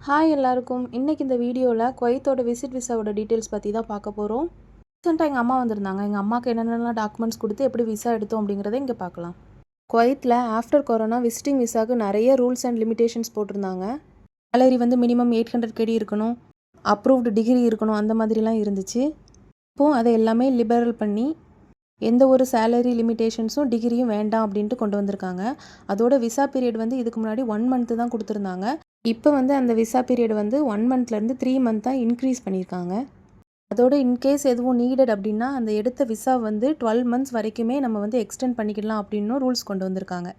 Hi எல்லாருக்கும். இன்றைக்கி இந்த வீடியோவில் குவைத்தோட விசிட் விசாவோட டீட்டெயில்ஸ் பற்றி தான் பார்க்க போகிறோம். ரீசெண்டாக எங்கள் அம்மா வந்திருந்தாங்க. எங்கள் அம்மாவுக்கு என்னென்னலாம் டாக்குமெண்ட்ஸ் கொடுத்து எப்படி விசா எடுத்தோம் அப்படிங்கிறத இங்கே பார்க்கலாம். குவைத்தில் ஆஃப்டர் கொரோனா விசிட்டிங் விசாவுக்கு நிறைய ரூல்ஸ் அண்ட் லிமிடேஷன்ஸ் போட்டிருந்தாங்க. சேலரி வந்து மினிமம் 800 KD இருக்கணும், அப்ரூவ்டு டிகிரி இருக்கணும், அந்த மாதிரிலாம் இருந்துச்சு. இப்போது அதை எல்லாமே லிபரல் பண்ணி எந்த ஒரு சேலரி லிமிடேஷன்ஸும் டிகிரியும் வேண்டாம் அப்படின்ட்டு கொண்டு வந்திருக்காங்க. அதோட விசா பீரியட் வந்து இதுக்கு முன்னாடி 1 மந்த்து தான் கொடுத்துருந்தாங்க. இப்போ வந்து அந்த விசா பீரியட் வந்து 1 மந்த்லேருந்து 3 மந்த்தாக இன்க்ரீஸ் பண்ணியிருக்காங்க. அதோட இன்கேஸ் எதுவும் நீடட் அப்படின்னா அந்த எடுத்த விசா வந்து 12 மந்த்ஸ் வரைக்குமே நம்ம வந்து எக்ஸ்டெண்ட் பண்ணிக்கலாம் அப்படின்னு ரூல்ஸ் கொண்டு வந்திருக்காங்க.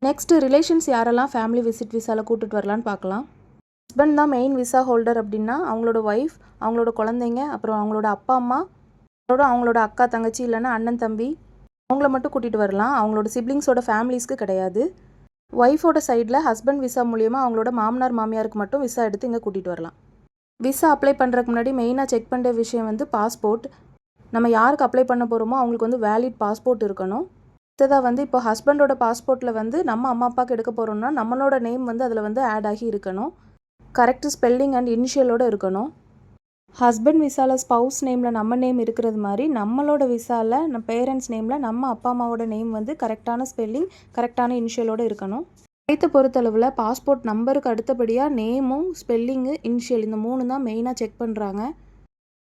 நெக்ஸ்ட்டு ரிலேஷன்ஸ் யாரெல்லாம் ஃபேமிலி விசிட் விசாவில் கூட்டிகிட்டு வரலான்னு பார்க்கலாம். ஹஸ்பண்ட் தான் மெயின் விசா ஹோல்டர் அப்படின்னா அவங்களோட ஒய்ஃப், அவங்களோட குழந்தைங்க, அப்புறம் அவங்களோட அப்பா அம்மா, அவங்களோட அக்கா தங்கச்சி இல்லைன்னா அண்ணன் தம்பி, அவங்கள மட்டும் கூட்டிகிட்டு வரலாம். அவங்களோட சிப்ளிங்ஸோட ஃபேமிலிஸ்க்கு கிடையாது. ஒய்ஃபோட சைடில் ஹஸ்பண்ட் விசா மூலியமாக அவங்களோட மாமனார் மாமியாருக்கு மட்டும் விசா எடுத்து இங்கே கூட்டிகிட்டு வரலாம். விசா அப்ளை பண்ணுறதுக்கு முன்னாடி மெயினாக செக் பண்ணுற விஷயம் வந்து பாஸ்போர்ட். நம்ம யாருக்கு அப்ளை பண்ண போகிறோமோ அவங்களுக்கு வந்து வேலிட் பாஸ்போர்ட் இருக்கணும். அடுத்ததாக வந்து இப்போ ஹஸ்பண்டோட பாஸ்போர்ட்டில் வந்து நம்ம அம்மா அப்பாவுக்கு எடுக்க போகிறோம்னா நம்மளோட நேம் வந்து அதில் வந்து ஆட் ஆகி இருக்கணும். கரெக்டு ஸ்பெல்லிங் அண்ட் இனிஷியலோடு இருக்கணும். ஹஸ்பண்ட் விசாவில் ஸ்பவுஸ் நேமில் நம்ம நேம் இருக்கிறது மாதிரி நம்மளோட விசாவில் நம்ம பேரண்ட்ஸ் நேமில் நம்ம அப்பா அம்மாவோட நேம் வந்து கரெக்டான ஸ்பெல்லிங், கரெக்டான இனிஷியலோடு இருக்கணும். குவைத்தை பொறுத்தளவில் பாஸ்போர்ட் நம்பருக்கு அடுத்தபடியாக நேமும் ஸ்பெல்லிங்கு இனிஷியல் இந்த 3 தான் மெயினாக செக் பண்ணுறாங்க.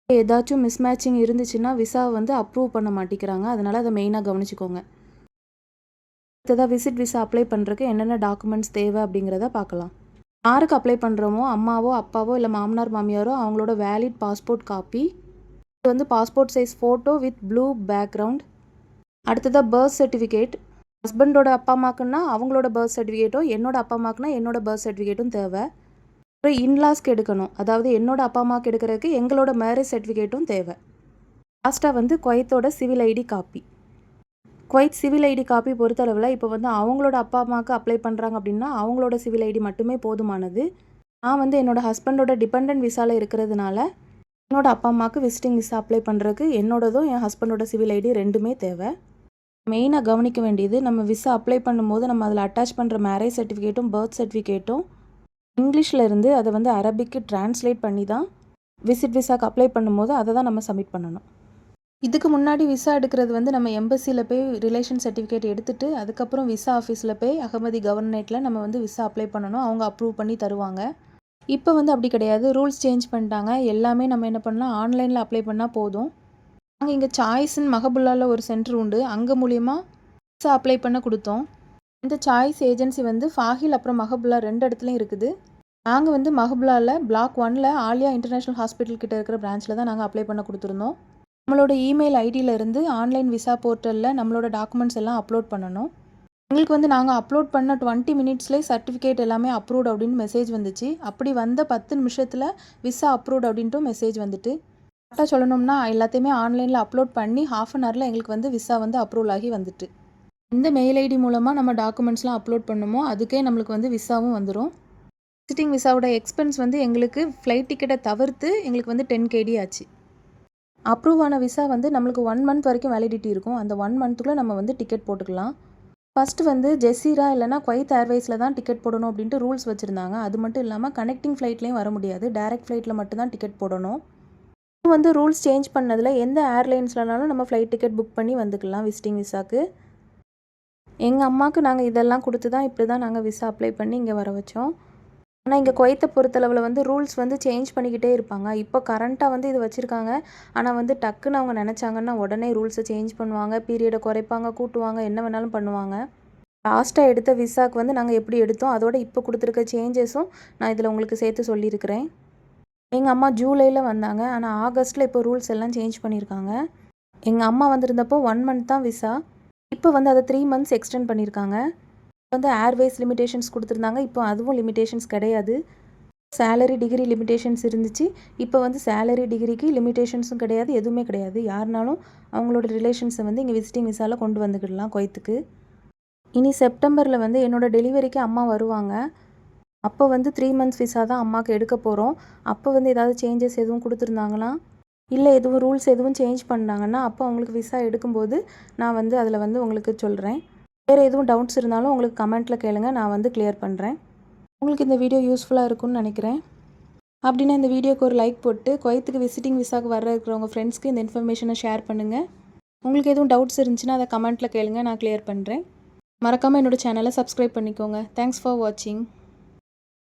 ஏதாச்சும் மிஸ்மேட்சிங் இருந்துச்சுன்னா விசாவை வந்து அப்ரூவ் பண்ண மாட்டேங்கிறாங்க. அதனால் அதை மெயினாக கவனிச்சுக்கோங்க. அடுத்ததாக விசிட் விசா அப்ளை பண்ணுறதுக்கு என்னென்ன டாக்குமெண்ட்ஸ் தேவை அப்படிங்கிறத பார்க்கலாம். யாருக்கு அப்ளை பண்ணுறோமோ அம்மாவோ அப்பாவோ இல்லை மாமனார் மாமியாரோ அவங்களோட வேலிட் பாஸ்போர்ட் காப்பி, இது வந்து passport size photo with blue background. அடுத்ததாக பர்த் சர்டிஃபிகேட். ஹஸ்பண்டோட அப்பா அம்மாக்குன்னா அவங்களோட பர்த் சர்டிஃபிகேட்டும், என்னோட அப்பா அம்மாக்குன்னா என்னோட பர்த் சர்டிஃபிகேட்டும் தேவை. அப்புறம் இன்லாஸ்க்கு எடுக்கணும், அதாவது என்னோட அப்பா அம்மாவுக்கு எடுக்கிறதுக்கு எங்களோட மேரேஜ் சர்டிஃபிகேட்டும் தேவை. லாஸ்ட்டாக வந்து குவைத்தோட civil ID copy. Kuwait civil ID copy பொறுத்தளவில் இப்போ வந்து அவங்களோட அப்பா அம்மாவுக்கு அப்ளை பண்ணுறாங்க அப்படின்னா அவங்களோட சிவில் ஐடி மட்டுமே போதுமானது. நான் வந்து என்னோடய ஹஸ்பண்டோட டிபெண்டன்ட் விசாவில் இருக்கிறதுனால என்னோடய அப்பா அம்மாவுக்கு விசிட்டிங் விசா அப்ளை பண்ணுறதுக்கு என்னோடதும் என் ஹஸ்பண்டோட சிவில் ஐடி ரெண்டுமே தேவை. மெயினாக கவனிக்க வேண்டியது, நம்ம விசா அப்ளை பண்ணும்போது நம்ம அதில் அட்டாச் பண்ணுற மேரேஜ் சர்டிஃபிகேட்டும் பர்த் சர்டிஃபிகேட்டும் இங்கிலீஷில் இருந்து அதை வந்து அரபிக்கு டிரான்ஸ்லேட் பண்ணி தான் விசிட் விசாக்கு அப்ளை பண்ணும்போது அதை தான் நம்ம சப்மிட் பண்ணணும். இதுக்கு முன்னாடி விசா எடுக்கிறது வந்து நம்ம எம்பசியில் போய் ரிலேஷன் சர்டிஃபிகேட் எடுத்துகிட்டு அதுக்கப்புறம் விசா ஆஃபீஸில் போய் அகமதி கவர்னரேட்டில் நம்ம வந்து விசா அப்ளை பண்ணணும். அவங்க அப்ரூவ் பண்ணி தருவாங்க. இப்போ வந்து அப்படி கிடையாது, ரூல்ஸ் சேஞ்ச் பண்ணிட்டாங்க. எல்லாமே நம்ம என்ன பண்ணலாம், ஆன்லைனில் அப்ளை பண்ணால் போதும். நாங்கள் இங்கே சாய்ஸ்ன்னு மஹபுல்லாவில் ஒரு சென்டர் உண்டு, அங்கே மூலியமாக விசா அப்ளை பண்ண கொடுத்தோம். இந்த சாய்ஸ் ஏஜென்சி வந்து ஃபாஹில் அப்புறம் மஹபுல்லா 2 இடத்துலையும் இருக்குது. நாங்கள் வந்து மஹபுல்லாவில் பிளாக் 1 ஆலியா இன்டர்நேஷ்னல் ஹாஸ்பிட்டல் கிட்ட இருக்கிற பிரான்ச்சில் தான் நாங்கள் அப்ளை பண்ண கொடுத்துருந்தோம். நம்மளோட இமெயில் ஐடியிலேருந்து ஆன்லைன் விசா போர்ட்டலில் நம்மளோட டாக்குமெண்ட்ஸ் எல்லாம் அப்லோட் பண்ணணும். எங்களுக்கு வந்து நாங்கள் அப்லோட் பண்ண 20 மினிட்ஸ்லேயே சர்டிஃபிகேட் எல்லாமே அப்ரூவ்ட் அப்படின்னு மெசேஜ் வந்துச்சு. அப்படி வந்த 10 நிமிஷத்தில் விசா அப்ரூவ்ட் அப்படின்ட்டு மெசேஜ் வந்துட்டு, கரெக்டாக சொல்லணும்னா எல்லாத்தையுமே ஆன்லைனில் அப்லோட் பண்ணி 1/2 அன் ஹவரில் எங்களுக்கு வந்து விசா வந்து அப்ரூவல் ஆகி வந்துட்டு. இந்த மெயில் ஐடி மூலமாக நம்ம டாக்குமெண்ட்ஸ்லாம் அப்லோட் பண்ணுமோ அதுக்கே நம்மளுக்கு வந்து விசாவும் வந்துடும். விசிட்டிங் விசாவோட எக்ஸ்பென்ஸ் வந்து எங்களுக்கு ஃப்ளைட் டிக்கெட்டை தவிர்த்து எங்களுக்கு வந்து 10 KD ஆச்சு. அப்ரூவ் ஆன விசா வந்து நம்மளுக்கு 1 மந்த் வரைக்கும் வேலிடிட்டி இருக்கும். அந்த 1 மந்த்துக்குள்ளே நம்ம வந்து டிக்கெட் போட்டுக்கலாம். ஃபஸ்ட்டு வந்து ஜெசீரா இல்லைனா குவைத் ஏர்வேஸில் தான் டிக்கெட் போடணும் அப்படின்ட்டு ரூல்ஸ் வச்சுருந்தாங்க. அது மட்டும் இல்லாமல் கனெக்டிங் ஃப்ளைட்லேயும் வர முடியாது, டைரக்ட் ஃப்ளைட்டில் மட்டும்தான் டிக்கெட் போடணும். இப்போ வந்து ரூல்ஸ் சேஞ்ச் பண்ணதில் எந்த ஏர்லைன்ஸ்லனாலும் நம்ம ஃப்ளைட் டிக்கெட் புக் பண்ணி வந்துக்கலாம் விசிட்டிங் விசாக்கு. எங்கள் அம்மாவுக்கு நாங்கள் இதெல்லாம் கொடுத்து தான் இப்படி தான் நாங்கள் விசா அப்ளை பண்ணி இங்கே வர வச்சோம். ஆனால் இங்கே குவைத்தை பொறுத்தளவில் வந்து ரூல்ஸ் வந்து சேஞ்ச் பண்ணிக்கிட்டே இருப்பாங்க. இப்போ கரண்ட்டாக வந்து இது வச்சுருக்காங்க. ஆனால் வந்து டக்குன்னு அவங்க நினச்சாங்கன்னா உடனே ரூல்ஸை சேஞ்ச் பண்ணுவாங்க, பீரியடை குறைப்பாங்க, கூட்டுவாங்க, என்ன வேணாலும் பண்ணுவாங்க. லாஸ்ட்டாக எடுத்த விசாக்கு வந்து நாங்கள் எப்படி எடுத்தோம் அதோட இப்போ கொடுத்துருக்க சேஞ்சஸும் நான் இதில் உங்களுக்கு சேர்த்து சொல்லியிருக்கிறேன். எங்கள் அம்மா ஜூலையில் வந்தாங்க, ஆனால் ஆகஸ்ட்டில் இப்போ ரூல்ஸ் எல்லாம் சேஞ்ச் பண்ணியிருக்காங்க. எங்கள் அம்மா வந்திருந்தப்போ 1 மந்த் தான் விசா, இப்போ வந்து அதை 3 மந்த்ஸ் எக்ஸ்டெண்ட் பண்ணியிருக்காங்க. வந்து ஏர்வேஸ் லிமிடேஷன்ஸ் கொடுத்துருந்தாங்க, இப்போ அதுவும் லிமிடேஷன்ஸ் கிடையாது. சேலரி டிகிரி லிமிடேஷன்ஸ் இருந்துச்சு, இப்போ வந்து சேலரி டிகிரிக்கு லிமிடேஷன்ஸும் கிடையாது, எதுவுமே கிடையாது. யாருனாலும் அவங்களோட ரிலேஷன்ஸை வந்து இங்கே விசிட்டிங் விசாவில் கொண்டு வந்துக்கிடலாம் குவைத்துக்கு. இனி செப்டம்பரில் வந்து என்னோடய டெலிவரிக்கு அம்மா வருவாங்க. அப்போ வந்து 3 மந்த்ஸ் விசா தான் அம்மாவுக்கு எடுக்க போகிறோம். அப்போ வந்து ஏதாவது சேஞ்சஸ் எதுவும் கொடுத்துருந்தாங்கன்னா இல்லை எதுவும் ரூல்ஸ் எதுவும் சேஞ்ச் பண்ணாங்கன்னா அப்போ அவங்களுக்கு விசா எடுக்கும்போது நான் வந்து அதில் வந்து உங்களுக்கு சொல்கிறேன். வேறு எதுவும் டவுட்ஸ் இருந்தாலும் உங்களுக்கு கமெண்ட்டில் கேளுங்க, நான் வந்து கிளியர் பண்ணுறேன். உங்களுக்கு இந்த வீடியோ யூஸ்ஃபுல்லாக இருக்கும்னு நினைக்கிறேன். அப்படின்னா இந்த வீடியோக்கு ஒரு லைக் போட்டு குவைத்துக்கு விசிட்டிங் விசாக்கு இருக்கிறவங்க ஃப்ரெண்ட்ஸ்க்கு இந்த இன்ஃபர்மேஷனை ஷேர் பண்ணுங்கள். உங்களுக்கு எதுவும் டவுட்ஸ் இருந்துச்சுன்னா அதை கமெண்ட்டில் கேளுங்க, நான் கிளியர் பண்ணுறேன். மறக்காமல் என்னோடய சேனலை சப்ஸ்கிரைப் பண்ணிக்கோங்க. தேங்க்ஸ் ஃபார் வாட்சிங்.